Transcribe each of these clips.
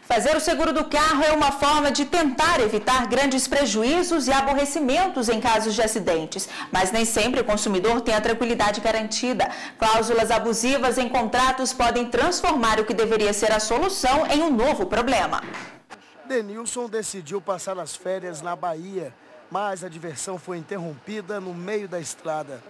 Fazer o seguro do carro é uma forma de tentar evitar grandes prejuízos e aborrecimentos em casos de acidentes, mas nem sempre o consumidor tem a tranquilidade garantida. Cláusulas abusivas em contratos podem transformar o que deveria ser a solução em um novo problema. Denilson decidiu passar as férias na Bahia, mas a diversão foi interrompida no meio da estrada.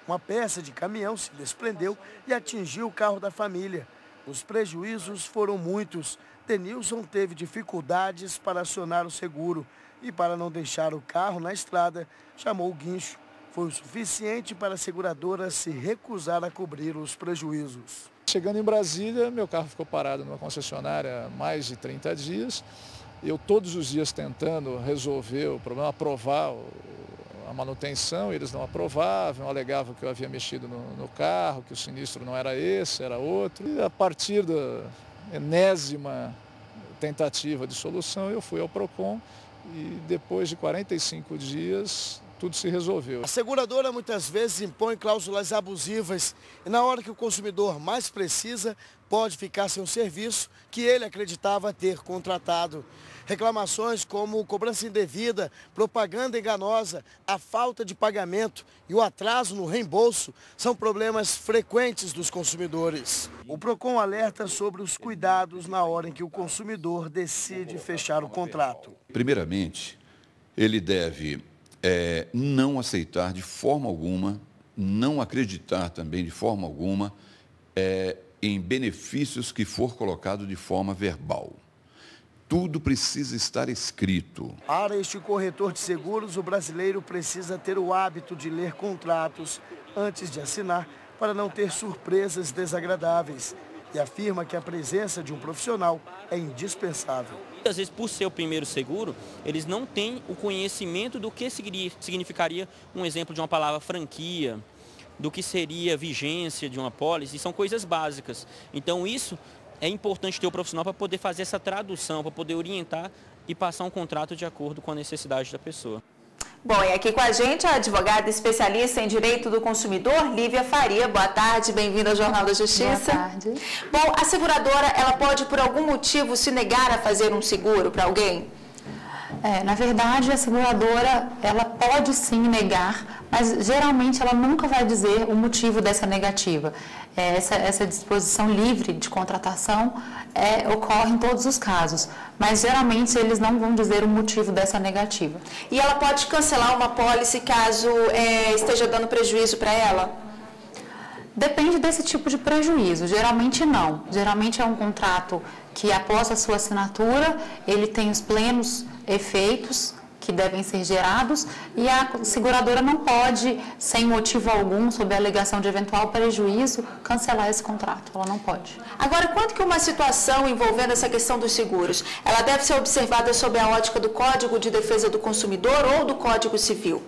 Uma peça de caminhão se desprendeu e atingiu o carro da família. Os prejuízos foram muitos. Denilson teve dificuldades para acionar o seguro e, para não deixar o carro na estrada, chamou o guincho. Foi o suficiente para a seguradora se recusar a cobrir os prejuízos. Chegando em Brasília, meu carro ficou parado numa concessionária há mais de 30 dias. Eu todos os dias tentando resolver o problema, aprovar a manutenção, eles não aprovavam, alegavam que eu havia mexido no carro, que o sinistro não era esse, era outro. E a partir da enésima tentativa de solução, eu fui ao PROCON e depois de 45 dias tudo se resolveu. A seguradora muitas vezes impõe cláusulas abusivas e na hora que o consumidor mais precisa, pode ficar sem o serviço que ele acreditava ter contratado. Reclamações como cobrança indevida, propaganda enganosa, a falta de pagamento e o atraso no reembolso são problemas frequentes dos consumidores. O PROCON alerta sobre os cuidados na hora em que o consumidor decide fechar o contrato. Primeiramente, ele deve não aceitar de forma alguma, não acreditar também de forma alguma em benefícios que for colocado de forma verbal. Tudo precisa estar escrito. Para este corretor de seguros, o brasileiro precisa ter o hábito de ler contratos antes de assinar para não ter surpresas desagradáveis. E afirma que a presença de um profissional é indispensável. Às vezes, por ser o primeiro seguro, eles não têm o conhecimento do que significaria um exemplo de uma palavra franquia, do que seria vigência de uma pólice, são coisas básicas. Então, isso é importante ter o profissional para poder fazer essa tradução, para poder orientar e passar um contrato de acordo com a necessidade da pessoa. Bom, e aqui com a gente a advogada especialista em direito do consumidor, Lívia Faria. Boa tarde, bem-vinda ao Jornal da Justiça. Boa tarde. Bom, a seguradora, ela pode por algum motivo se negar a fazer um seguro para alguém? Na verdade, a seguradora, ela pode sim negar, mas geralmente ela nunca vai dizer o motivo dessa negativa. Essa disposição livre de contratação ocorre em todos os casos, mas geralmente eles não vão dizer o motivo dessa negativa. E ela pode cancelar uma pólice caso esteja dando prejuízo para ela? Depende desse tipo de prejuízo, geralmente não. Geralmente é um contrato que após a sua assinatura, ele tem os plenos efeitos que devem ser gerados e a seguradora não pode, sem motivo algum, sob a alegação de eventual prejuízo, cancelar esse contrato. Ela não pode. Agora, quanto que uma situação envolvendo essa questão dos seguros, ela deve ser observada sob a ótica do Código de Defesa do Consumidor ou do Código Civil?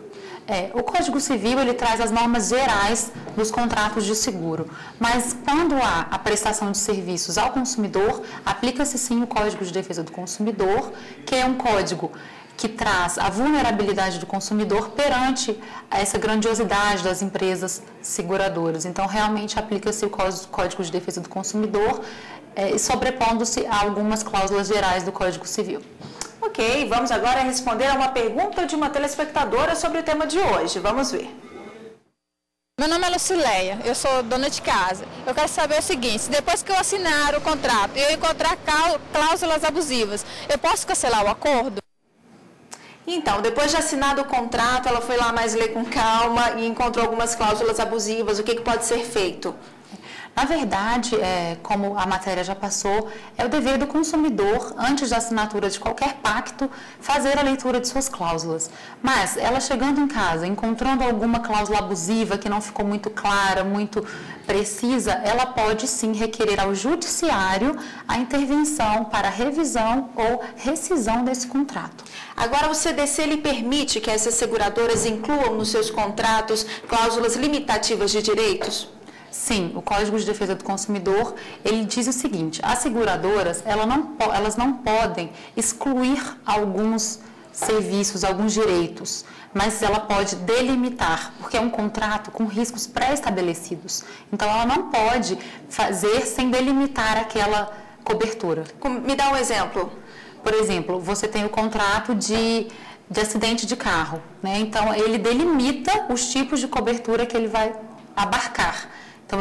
O Código Civil, ele traz as normas gerais dos contratos de seguro, mas quando há a prestação de serviços ao consumidor, aplica-se sim o Código de Defesa do Consumidor, que é um código que traz a vulnerabilidade do consumidor perante essa grandiosidade das empresas seguradoras. Então, realmente aplica-se o Código de Defesa do Consumidor, sobrepondo-se a algumas cláusulas gerais do Código Civil. Ok, vamos agora responder a uma pergunta de uma telespectadora sobre o tema de hoje. Vamos ver. Meu nome é Lucileia, eu sou dona de casa. Eu quero saber o seguinte, se depois que eu assinar o contrato e eu encontrar cláusulas abusivas, eu posso cancelar o acordo? Então, depois de assinado o contrato, ela foi lá mais ler com calma e encontrou algumas cláusulas abusivas. O que pode ser feito? Na verdade, como a matéria já passou, é o dever do consumidor, antes da assinatura de qualquer pacto, fazer a leitura de suas cláusulas. Mas, ela chegando em casa, encontrando alguma cláusula abusiva que não ficou muito clara, muito precisa, ela pode sim requerer ao judiciário a intervenção para revisão ou rescisão desse contrato. Agora, o CDC ele permite que essas seguradoras incluam nos seus contratos cláusulas limitativas de direitos? Sim, o Código de Defesa do Consumidor, ele diz o seguinte, as seguradoras, elas não podem excluir alguns serviços, alguns direitos, mas ela pode delimitar, porque é um contrato com riscos pré-estabelecidos. Então, ela não pode fazer sem delimitar cobertura. Me dá um exemplo. Por exemplo, você tem o contrato de acidente de carro, né? Então, ele delimita os tipos de cobertura que ele vai abarcar. Então,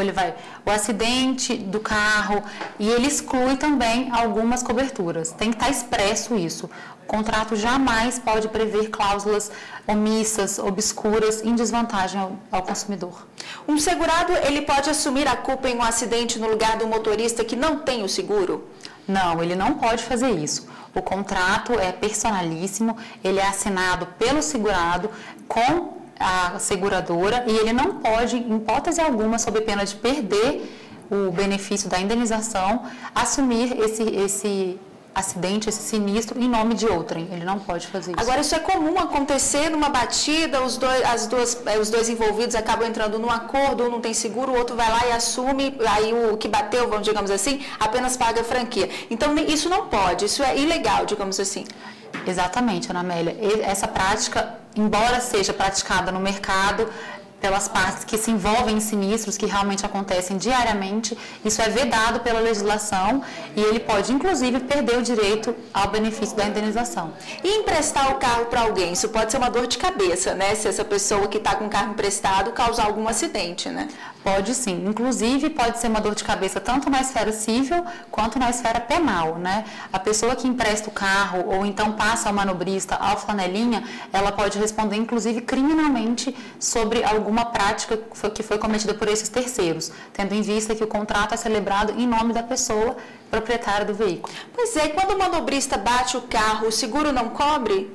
o acidente do carro, e ele exclui também algumas coberturas. Tem que estar expresso isso. O contrato jamais pode prever cláusulas omissas, obscuras, em desvantagem ao consumidor. Um segurado, ele pode assumir a culpa em um acidente no lugar do motorista que não tem o seguro? Não, ele não pode fazer isso. O contrato é personalíssimo, ele é assinado pelo segurado com a seguradora e ele não pode, em hipótese alguma, sob pena de perder o benefício da indenização, assumir esse acidente, esse sinistro em nome de outrem. Ele não pode fazer isso. Agora, isso é comum acontecer numa batida, os dois envolvidos acabam entrando num acordo, um não tem seguro, o outro vai lá e assume, aí o que bateu, digamos assim, apenas paga a franquia. Então, isso não pode, isso é ilegal, digamos assim. Exatamente, Ana Amélia. Essa prática, embora seja praticada no mercado, pelas partes que se envolvem em sinistros que realmente acontecem diariamente, isso é vedado pela legislação e ele pode, inclusive, perder o direito ao benefício da indenização. E emprestar o carro para alguém, isso pode ser uma dor de cabeça, né? Se essa pessoa que está com o carro emprestado causar algum acidente, né? Pode sim, inclusive pode ser uma dor de cabeça tanto na esfera civil quanto na esfera penal, né? A pessoa que empresta o carro ou então passa ao manobrista, ao flanelinha, ela pode responder inclusive criminalmente sobre alguma prática que foi cometida por esses terceiros, tendo em vista que o contrato é celebrado em nome da pessoa proprietária do veículo. Pois é, e quando o manobrista bate o carro, o seguro não cobre?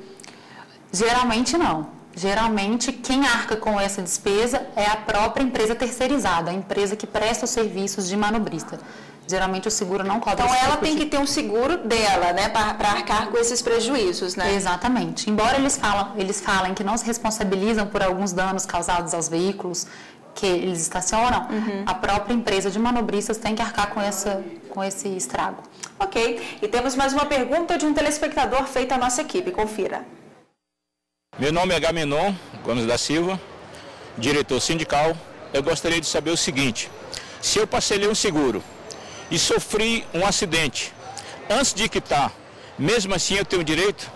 Geralmente não. Geralmente, quem arca com essa despesa é a própria empresa terceirizada, a empresa que presta os serviços de manobrista. Geralmente, o seguro não cobre. Então, ela tem que ter um seguro dela, né, para arcar com esses prejuízos, né? Exatamente. Embora eles falem que não se responsabilizam por alguns danos causados aos veículos que eles estacionam, a própria empresa de manobristas tem que arcar com esse estrago. Ok. E temos mais uma pergunta de um telespectador feita à nossa equipe. Confira. Meu nome é Gamenon Gomes da Silva, diretor sindical. Eu gostaria de saber o seguinte: se eu parcelei um seguro e sofri um acidente, antes de quitar, mesmo assim eu tenho direito?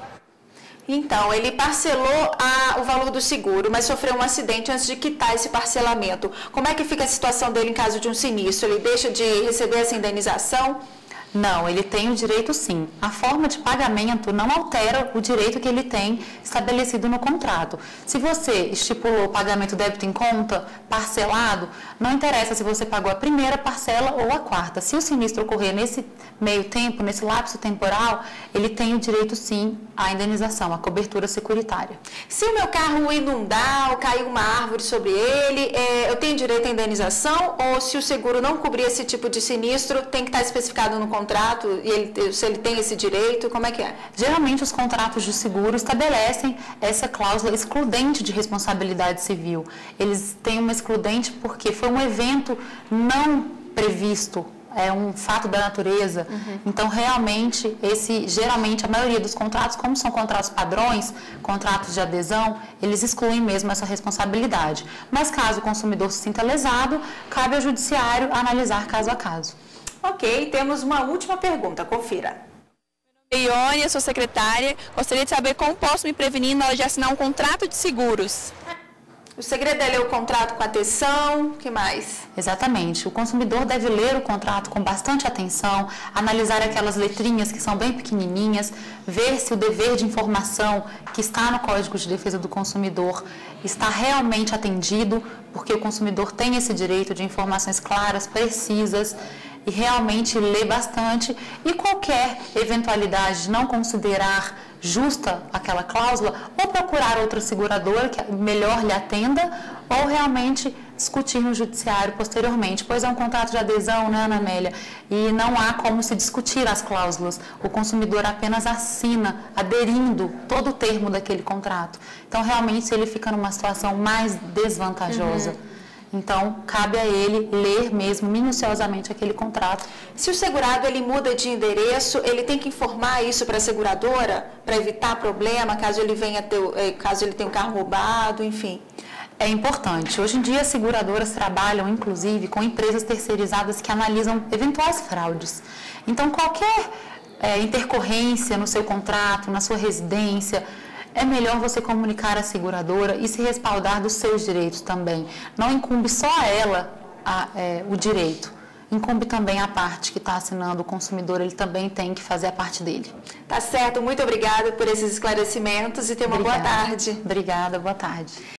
Então, ele parcelou o valor do seguro, mas sofreu um acidente antes de quitar esse parcelamento. Como é que fica a situação dele em caso de um sinistro? Ele deixa de receber essa indenização? Não, ele tem o direito sim. A forma de pagamento não altera o direito que ele tem estabelecido no contrato. Se você estipulou o pagamento débito em conta, parcelado, não interessa se você pagou a primeira parcela ou a quarta. Se o sinistro ocorrer nesse meio tempo, nesse lapso temporal, ele tem o direito sim à indenização, à cobertura securitária. Se o meu carro inundar ou cair uma árvore sobre ele, eu tenho direito à indenização? Ou se o seguro não cobrir esse tipo de sinistro, tem que estar especificado no contrato e se ele tem esse direito, como é que é? Geralmente os contratos de seguro estabelecem essa cláusula excludente de responsabilidade civil. Eles têm uma excludente porque foi um evento não previsto, é um fato da natureza. Então, realmente, geralmente, a maioria dos contratos, como são contratos padrões, contratos de adesão, eles excluem mesmo essa responsabilidade. Mas, caso o consumidor se sinta lesado, cabe ao judiciário analisar caso a caso. Ok, temos uma última pergunta, confira. Ione, eu sou secretária. Gostaria de saber como posso me prevenir na hora de assinar um contrato de seguros. O segredo é ler o contrato com atenção, o que mais? Exatamente. O consumidor deve ler o contrato com bastante atenção, analisar aquelas letrinhas que são bem pequenininhas, ver se o dever de informação que está no Código de Defesa do Consumidor está realmente atendido, porque o consumidor tem esse direito de informações claras, precisas, e realmente ler bastante, e qualquer eventualidade de não considerar justa aquela cláusula, ou procurar outra seguradora que melhor lhe atenda, ou realmente discutir no judiciário posteriormente, pois é um contrato de adesão, né, Ana Amélia? E não há como se discutir as cláusulas. O consumidor apenas assina, aderindo todo o termo daquele contrato. Então, realmente, ele fica numa situação mais desvantajosa. Então, cabe a ele ler mesmo minuciosamente aquele contrato. Se o segurado ele muda de endereço, ele tem que informar isso para a seguradora para evitar problema, caso ele tenha um carro roubado, enfim. é importante. Hoje em dia, as seguradoras trabalham, inclusive, com empresas terceirizadas que analisam eventuais fraudes. Então, qualquer intercorrência no seu contrato, na sua residência, é melhor você comunicar à seguradora e se respaldar dos seus direitos também. Não incumbe só a ela o direito, incumbe também a parte que está assinando, o consumidor, ele também tem que fazer a parte dele. Tá certo, muito obrigada por esses esclarecimentos e tenha uma boa tarde. Obrigada, boa tarde.